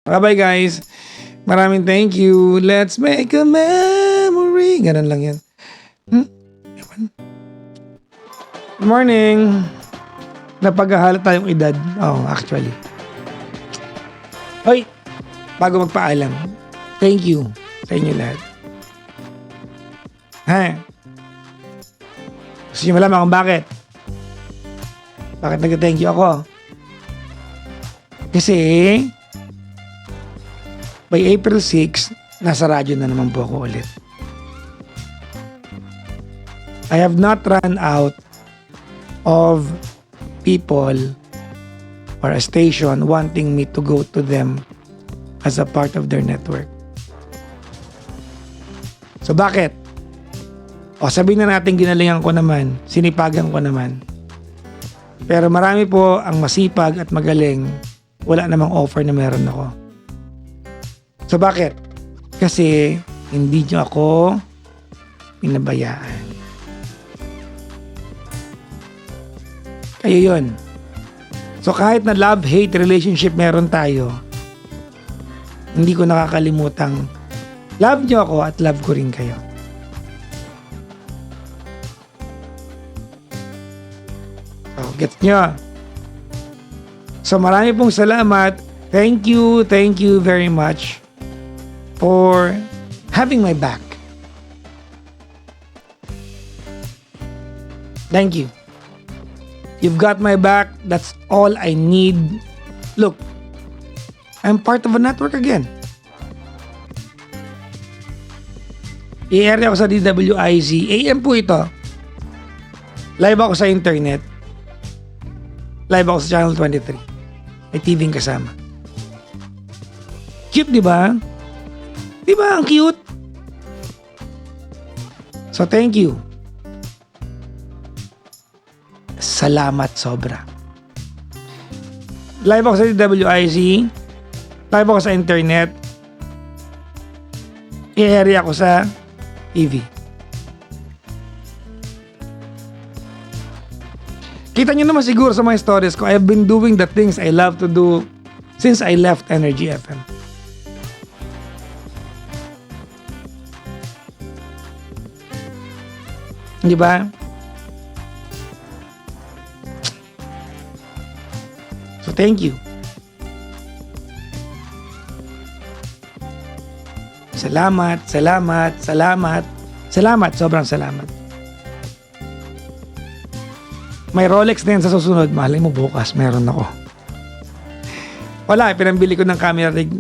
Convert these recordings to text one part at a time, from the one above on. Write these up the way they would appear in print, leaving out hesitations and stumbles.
Bye-bye guys. Maraming thank you. Let's make a memory. Ganun lang yan. Ewan. Good morning. Napaghahalata tayong edad. Oh, actually. Hoy, bago magpaalam, thank you sa inyo lahat. Ha? Gusto nyo malaman kung bakit? Bakit nag-thank you ako? Kasi by April 6, nasa radyo na naman po ako ulit. I have not run out of people or a station wanting me to go to them as a part of their network. So bakit? O sabihin na natin ginalingan ko naman, sinipagan ko naman. Pero marami po ang masipag at magaling, wala namang offer na meron ako. So bakit? Kasi hindi niyo ako pinabayaan. Kayo yun. So kahit na love-hate relationship meron tayo, hindi ko nakakalimutang love niyo ako at love ko rin kayo. So gets niyo? So marami pong salamat. Thank you very much for having my back. Thank you. You've got my back. That's all I need. Look, I'm part of a network again. I-area ako sa DWIZ. AM po ito. Live ako sa internet. Live ako sa Channel 23. May TV kasama. Cute, di ba? Di ba? Ang cute. So, thank you. Salamat sobra. Live ako sa DWIZ. Live ako sa internet. I-area ako sa TV. Kita nyo naman siguro sa mga stories ko, I have been doing the things I love to do since I left Energy FM. Di ba? So thank you. Salamat, salamat, salamat. Salamat, sobrang salamat. May Rolex na yan sa susunod. Malay mo bukas, meron ako. Wala, pinambili ko ng camera rig.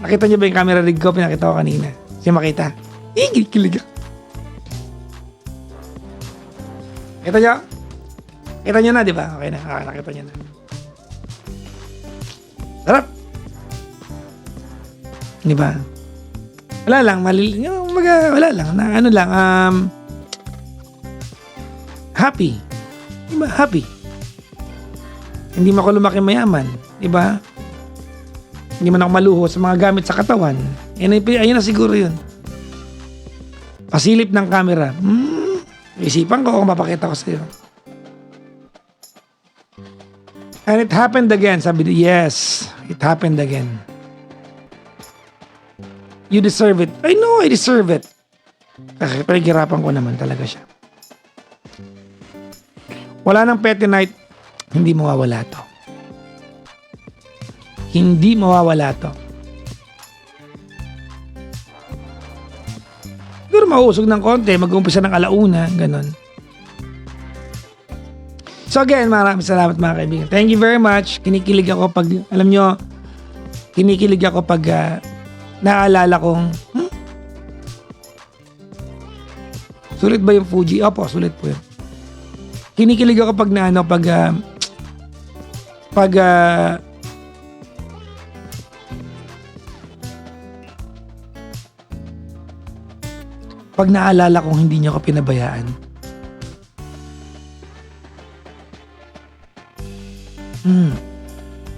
Nakita niyo ba yung camera rig ko? Pinakita ko kanina. Siya makita. Kilig. Kita niyo? Kita niyo na, di ba? Okay na, nakita niyo na. Sarap! Di ba? Wala lang, wala lang, na ano lang, happy. Di ba? Happy. Hindi mo ako lumaki mayaman. Di ba? Hindi man ako maluho sa mga gamit sa katawan. Ayun na siguro yun. Pasilip ng camera. Isipan ko kung mapakita ko sa iyo. And it happened again. Sabi niya, yes, it happened again. You deserve it. I know I deserve it. Kasi pinaghirapan ko naman talaga siya. Wala nang petty night, hindi mawawala to. Hindi mawawala to. Siguro mausog ng konti, mag-umpisa ng alauna, ganun. So again, maraming salamat mga kaibigan. Thank you very much. Kinikilig ako pag, alam nyo, kinikilig ako pag naalala kong, sulit ba yung Fuji? Opo, sulit po yun. Kinikilig ako pag pag naalala kong hindi niyo ako pinabayaan.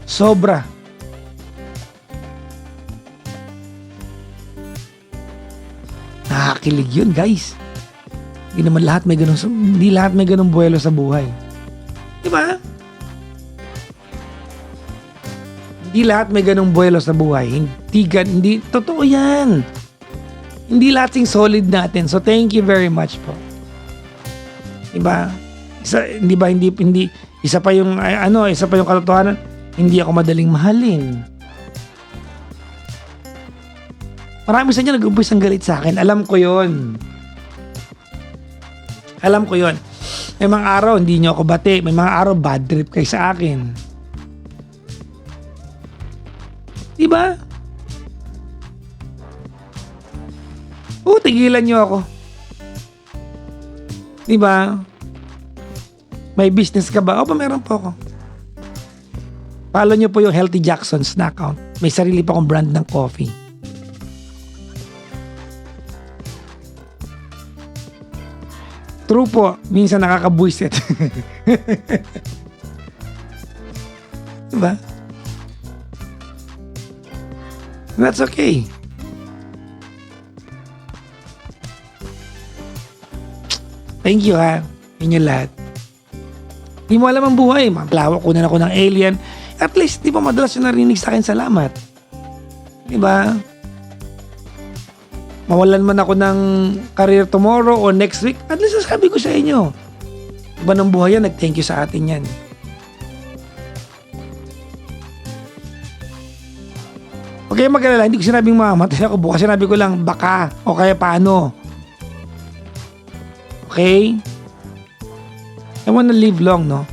Sobra. Nakakilig yun, guys. Hindi naman lahat may ganun, hindi lahat may ganung buwelo sa buhay. Di ba? Hindi lahat may ganong buwelo sa buhay. Hindi, totoo yan. Hindi lahat sing solid natin. So thank you very much po. Diba? Isa pa yung katotohanan, hindi ako madaling mahalin. Marami sa inyo nag-umpis ang galit sa akin. Alam ko yon. May mga araw, hindi nyo ako bati. May mga araw, bad trip kayo sa akin. Diba? Tigilan nyo ako. Diba? May business ka ba? Meron po ako. Follow nyo po yung Healthy Jacksons na account. May sarili pa akong brand ng coffee. True po, minsan nakakabuisit. Diba? That's okay. Thank you ha. Yun yung lahat. Di mo alam ang buhay. Maglawak ko na ako ng alien. At least, di ba madalas yung narinig sa akin salamat? Di ba? Mawalan man ako ng career tomorrow or next week, at least sasabi ko sa inyo. Diba ng buhay yan, nag-thank you sa atin yan. Okay, mag-alala, hindi ko sinabing mamatay ako. Bukas sinabi ko lang, baka, o kaya paano. Okay? I wanna live long, no?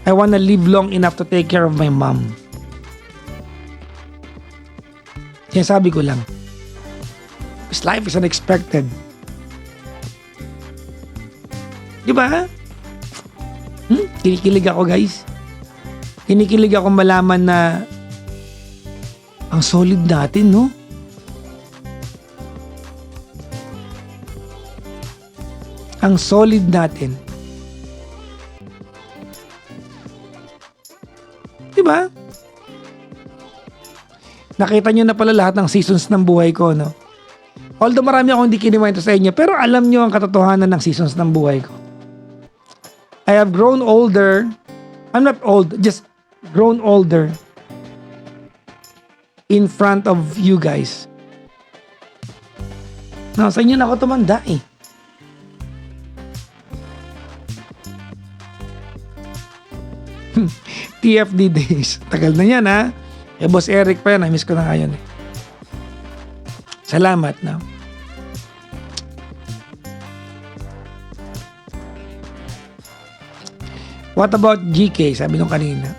I wanna live long enough to take care of my mom. Sinasabi ko lang. Because life is unexpected. Di ba? Kinikilig ako, guys. Kinikilig ako malaman na ang solid natin, no? Ang solid natin. Diba? Nakita nyo na pala lahat ng seasons ng buhay ko, no? Although marami akong hindi kinikwento sa inyo, pero alam nyo ang katotohanan ng seasons ng buhay ko. I have grown older. I'm not old, just grown older in front of you guys. No, sa inyo na ako tumanda eh. TFD days. Tagal na yan ha. Boss Eric pa yan. I-miss ko na ngayon eh. Salamat na. What about GK? Sabi nung kanina.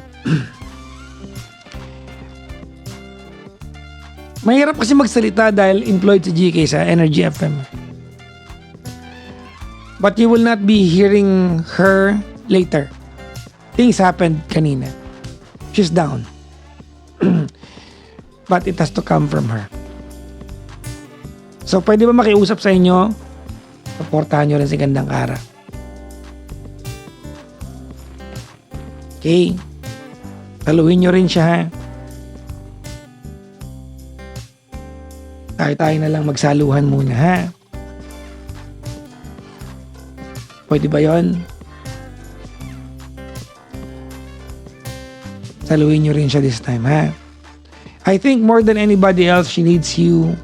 Mahirap kasi magsalita dahil employed si GK sa Energy FM. But you will not be hearing her later. Things happened kanina. She's down. But it has to come from her. So, pwede ba makiusap sa inyo? Supportahan nyo rin si Gandang Kara. Okay? Taluhin nyo rin siya, ha? Tayo na lang magsaluhan muna, ha? Pwede ba yon? Saluhin nyo rin siya this time, ha? I think more than anybody else, she needs you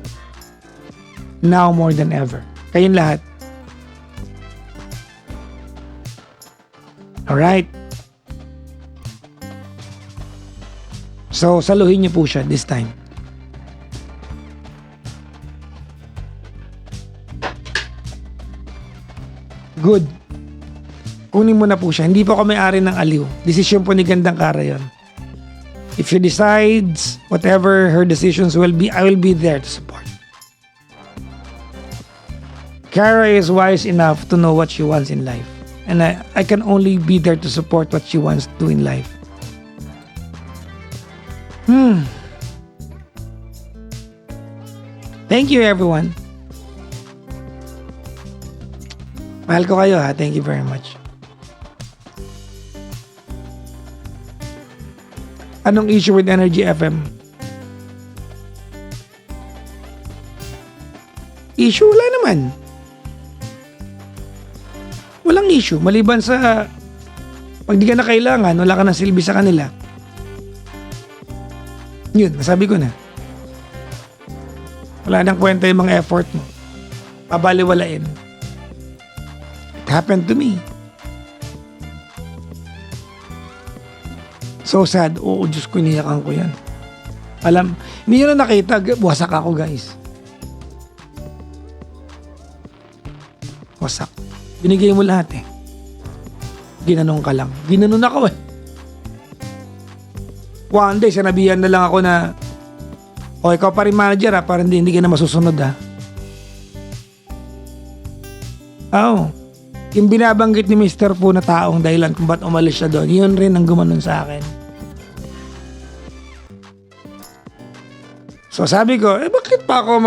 now more than ever. Kayong lahat. Alright? So, saluhin niyo po siya this time. Good. Kunin mo na po siya. Hindi po ako may-ari ng aliw. Desisyon po ni Gandang Kara yun. If she decides, whatever her decisions will be, I will be there to support. Kara is wise enough to know what she wants in life. And I can only be there to support what she wants to do in life. Thank you, everyone. Mahal ko kayo, ha? Thank you very much. Anong issue with Energy FM? Issue? Wala naman. Walang issue. Maliban sa pag di ka na kailangan, wala ka ng silbi sa kanila. Yun, nasabi ko na. Wala nang kwenta yung mga effort mo. Pabaliwalain. It happened to me. So sad. Oo, Diyos ko, iniyakan ko yan. Alam, hindi nyo na nakita, wasak ako, guys. Wasak. Binigay mo lahat eh. Ginanong ka lang. Ginanon ako eh. One day, sinabihan na lang ako na, o ikaw pa rin manager ha, para hindi ka na masusunod ha. Oo. Yung binabanggit ni Mr. Fu na taong dahilan kung ba't umalis siya doon, yun rin ang gumanon sa akin. So sabi ko, bakit pa ako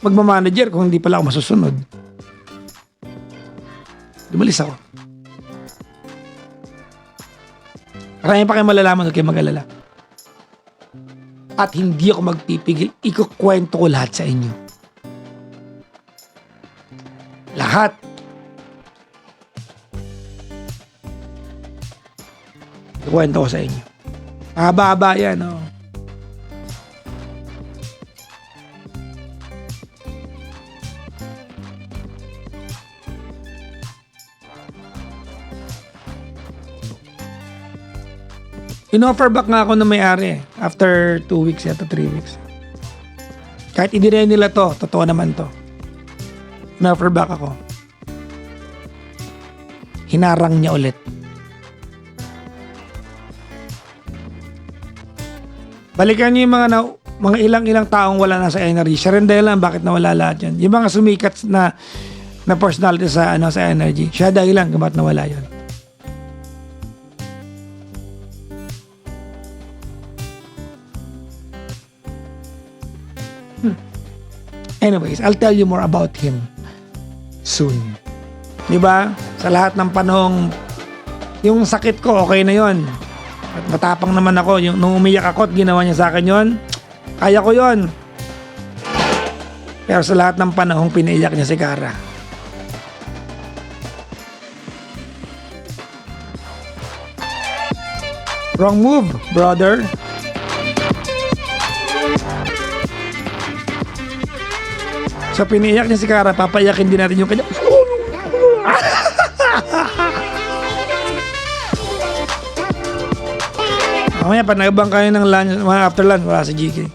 magmamanager kung hindi pala ako masusunod? Dumalis ako. Marami pa kayo malalaman, huwag kayo mag-alala. At hindi ako magpipigil, ikukwento ko lahat sa inyo. Lahat. Ikukwento ko sa inyo. Mahaba-haba yan, oh. In-offer back nga ako ng may-ari after 2 weeks yata, 3 weeks. Kahit i-deny nila to, totoo naman to. In-offer back ako. Hinarang niya ulit. Balikan niyo yung mga ilang taong wala na sa energy. Siya rin dahil lang bakit nawala lahat yan. Yung mga sumikat na personality sa energy. Siya dahilan kung bakit nawala yan. Anyways, I'll tell you more about him soon. Diba? Sa lahat ng panahong yung sakit ko, okay na yon. At matapang naman ako. Nung umiyak ako at ginawa niya sa akin yon, kaya ko yon. Pero sa lahat ng panahong pinaiyak niya si Cara, wrong move, brother. So piniyak niya si Cara, papayakin din natin yung kanya. Mamaya, panabang kayo ng lunch, after lunch, wala si GK.